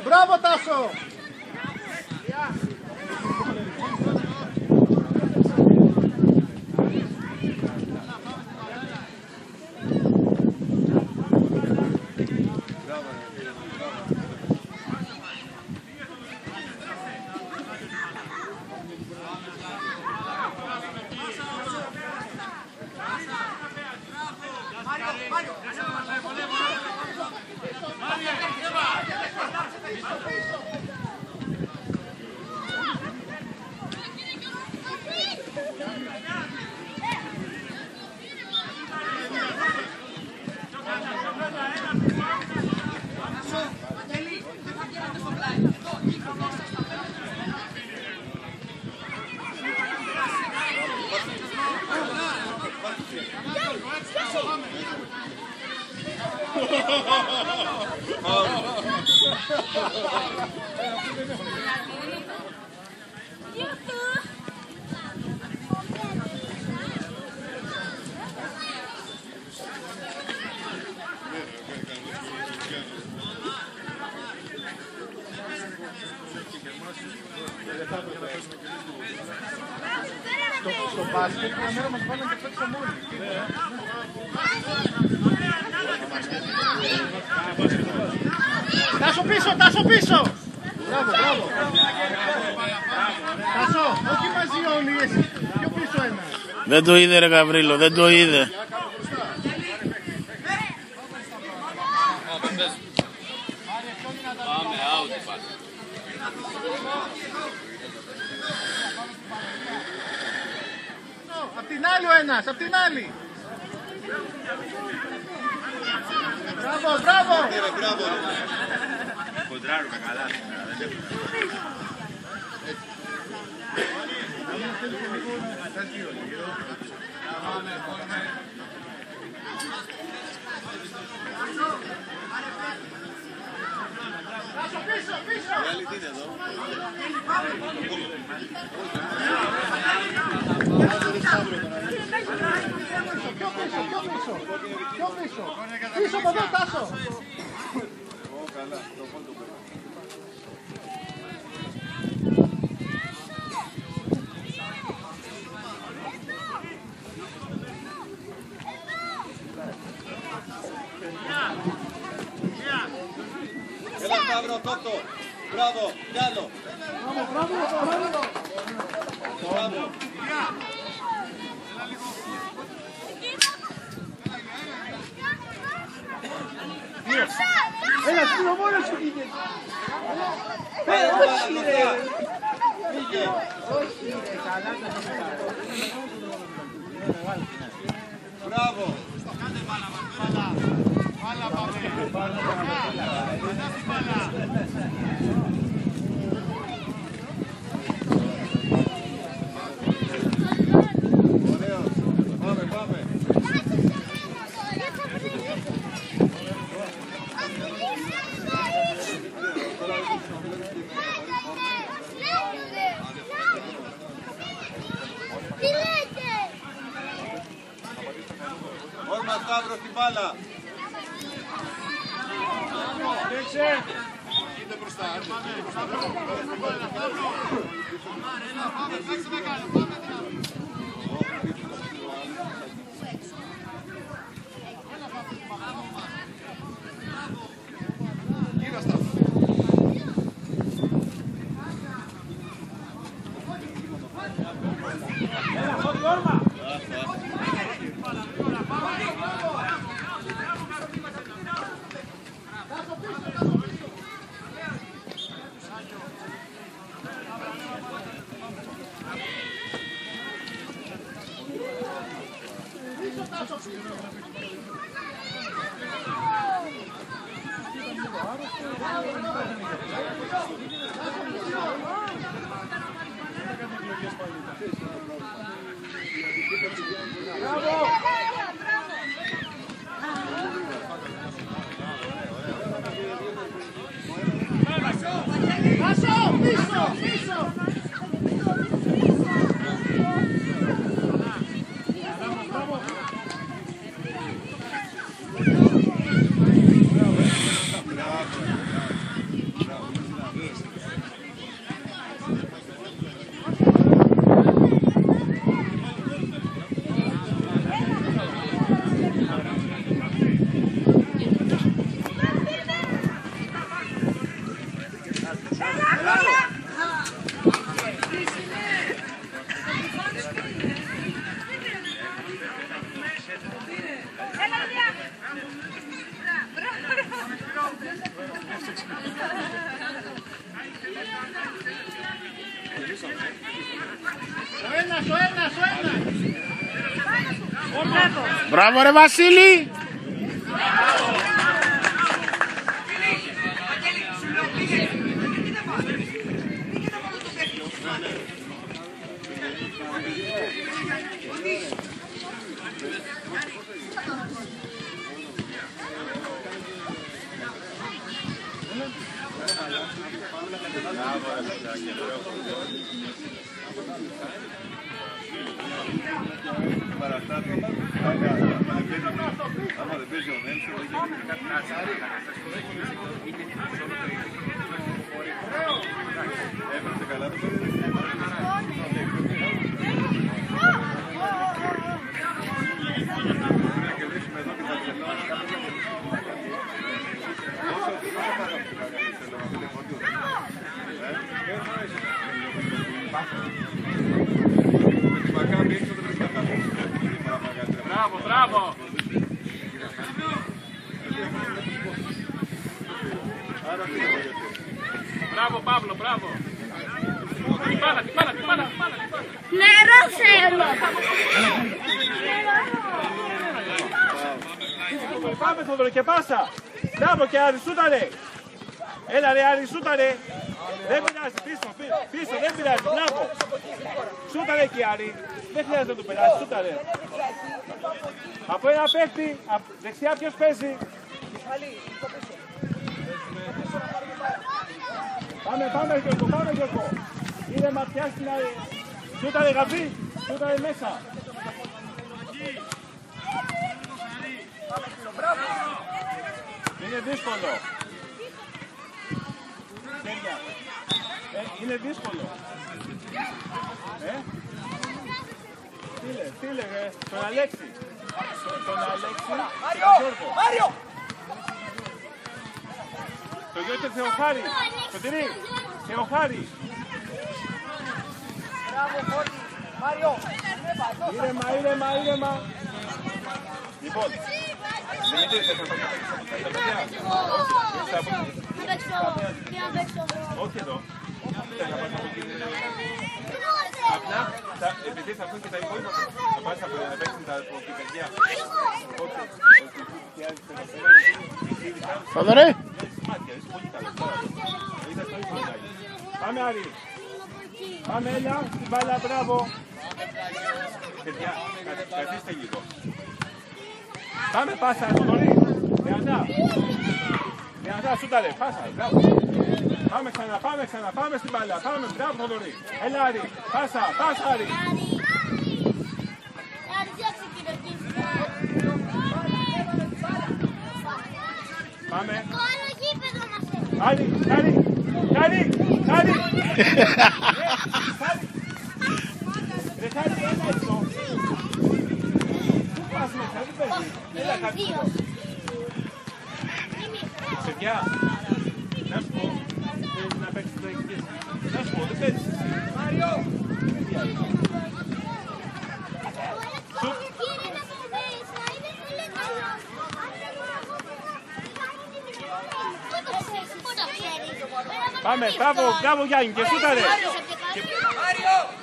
Μπράβο Τάσο! Στο μπάσκετ μια μέρα μας βάλουν και παίξαμε όλοι. Τάσο πίσω, Τάσο πίσω! Μπράβο, μπράβο. Τάσο, όχι μαζί όλοι εσύ. Πιο πίσω ένα. Δεν το είδε ρε Γαβρίλο, δεν το είδε. Πάμε, out πάλι. Απ' την άλλη ο ένας, απ' την άλλη. Μπράβο, μπράβο. Κοντράρουμε καλά. Πίσω, πίσω. Πιο πίσω. Πίσω από εδώ, Τάσο. Έλα Σταύρο, κόπτο. Μπράβο, κι άλλο. Μπράβο, μπράβο. Μπράβο. Έλα, σκύλο μόνος σου πήγε. Όχι ρε. Πήγε. Όχι ρε, καλά τα Μπράβο. Πάλα πάμε. Πάλα. Ωραίος. Πάμε, πάμε. Όρμα Σταύρο στην μπάλα. Είναι μπροστά. Γύρω Σταύρο. Μπράβο ρε Βασίλη. Bravo, bravo! Bravo Pablo, bravo! Πάλα. Νερό θέλω! Πάμε Θόδωρο και πάσα! Μπράβο και Άρη, σούταρε! Έλα ρε Άρη, σούταρε! Δεν πειράζει, πίσω, δεν πειράζει, μπράβο! Σούταρε και Άρη, δεν χρειάζεται να του περάσει, σούταρε! Από ένα παίχτη, δεξιά ποιος παίζει? Πάμε Γιώργο! Είναι ματιά στην Άρη! Σούταρε Γαβρί, σούταρε μέσα! Είναι δύσκολο! Είναι δύσκολο! Στείλε τον Αλέξη! Μάριο! Το γιο του Θεοχάρη! Σωτηρή! Θεοχάρη! Μάριο! Ήρεμα! Λοιπόν, Δημήτρη, θα όχι εδώ. Απλά, επειδή θα βγουν και τα υπόλοιπα, θα πας να παίξουν τα παιδιά. Θοδωρέ. Πάμε Άρη. Πάμε έλα, την μπάλα, μπράβο. Παιδιά, καθίστε λίγο. Πάμε πάσα, Θοδωρή. Δυνατά, σούταρε, πάσα, μπράβο. Πάμε ξανά, πάμε στην μπάλα, πάμε, μπράβο Θοδωρή. Έλα Άρη, πάσα, Άρη. Πάμε. Άρη. Ρε Χάρη, έλα εδώ. Πού πας μέσα, δεν παίζει. Έλα Χάρη. Παιδιά, να σου πω, θέλεις να παίξεις το εξής. Να σου πω, δεν παίζεις. Μάριο! Πάμε, μπράβο Γιάννη και σούταρε.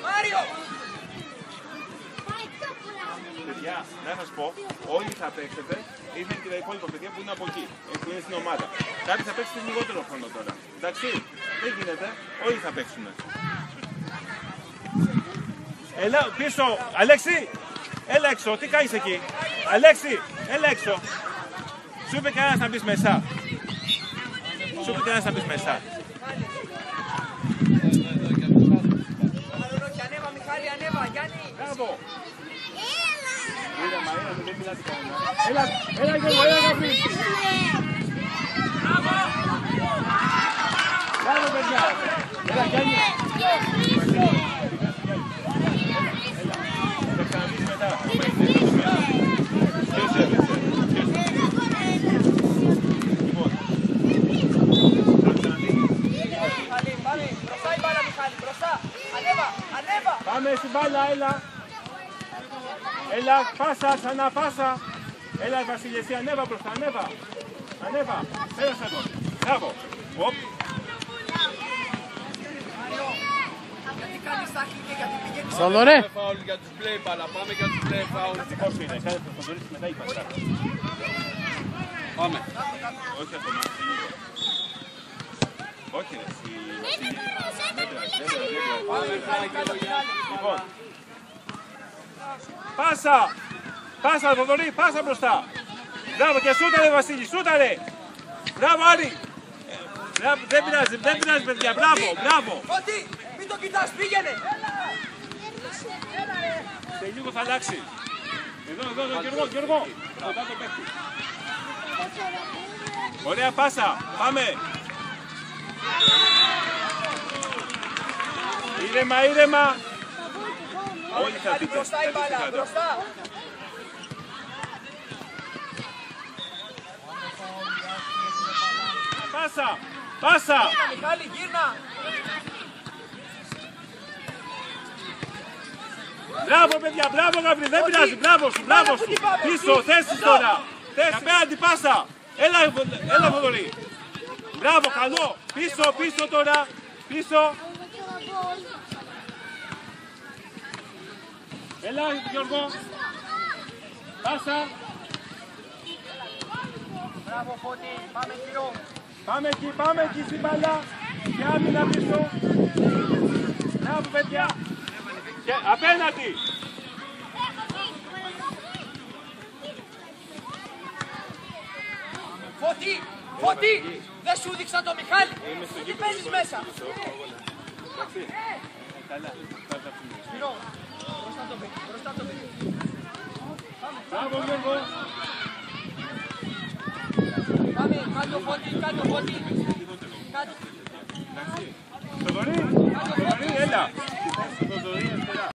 Μάριο! Παιδιά, να σας πω, όλοι θα παίξετε, ήρθαν και τα υπόλοιπα παιδιά που είναι από εκεί, που είναι στην ομάδα. Κάποιοι θα παίξετε λιγότερο χρόνο τώρα. Εντάξει, δεν γίνεται, όλοι θα παίξουν. Έλα, πίσω, Αλέξη, έλα έξω, τι κάνεις εκεί. Αλέξη, έλα έξω. Σου είπε κανένας να μπεις μέσα. Ανέβα, Μιχάλη, ανέβα, Γιάννη. Μπράβο. Έλα Γιώργο, έλα Γαβρί. Μπράβο παιδιά. Έλα Γιάννη. Θα ξαναδείς μετά. Ποιος έπαιξε. Λοιπόν. Θα ξαναδείς. Πάμε, μπροστά η μπάλα Μιχάλη, μπροστά. Ανέβα. Πάμε στην μπάλα, έλα. Έλα, πάσα, ξανά πάσα. Έλα Βασίλη, εσύ ανέβα μπροστά, ανέβα. Πέρασε τον. Μπράβο. Γιατί κάνεις τάκλι και γιατί πηγαίνεις Θοδωρέ. Φάουλ για τους μπλε μπάλα. Πάμε για τους μπλε φάουλ. Πώς είναι, κάθε Θοδωρής μετά η πασά. Πάμε. Όχι αυτό, όχι ρε, λοιπόν. Πάσα! Πάσα Θοδωρή, πάσα μπροστά. Μπράβο και σούταρε Βασίλη, σούταρε. Μπράβο Άρη. Δεν πειράζει παιδιά, μπράβο. Φώτη, μην το κοιτάς, πήγαινε. Σε λίγο θα αλλάξει. Εδώ, Γιώργο. Κοντά το παίκτη. Ωραία πάσα, πάμε. Ήρεμα. Όλοι θα δείτε. Μπροστά η μπάλα, μπροστά. Πάσα. Μιχάλη, γύρνα. Μπράβο παιδιά, μπράβο Γαβρί, δεν πειράζει, μπράβο σου. Πίσω, θέσεις τώρα. Απέναντι πάσα. Έλα Θοδωρή. Μπράβο, καλό. Πίσω τώρα. Πίσω. Έλα Γιώργο. Πάσα. Μπράβο Φώτη, πάμε γύρω. Πάμε εκεί στην μπάλα. Και άμυνα πίσω. Μπράβο παιδιά. Και απέναντι. Φώτη, δεν σου δείξα το Μιχάλη. Τι παίζεις μέσα. Σπυρό, μπροστά το παιδί. Μπράβο Γιώργο. Πάμε, κάτω Φώτη.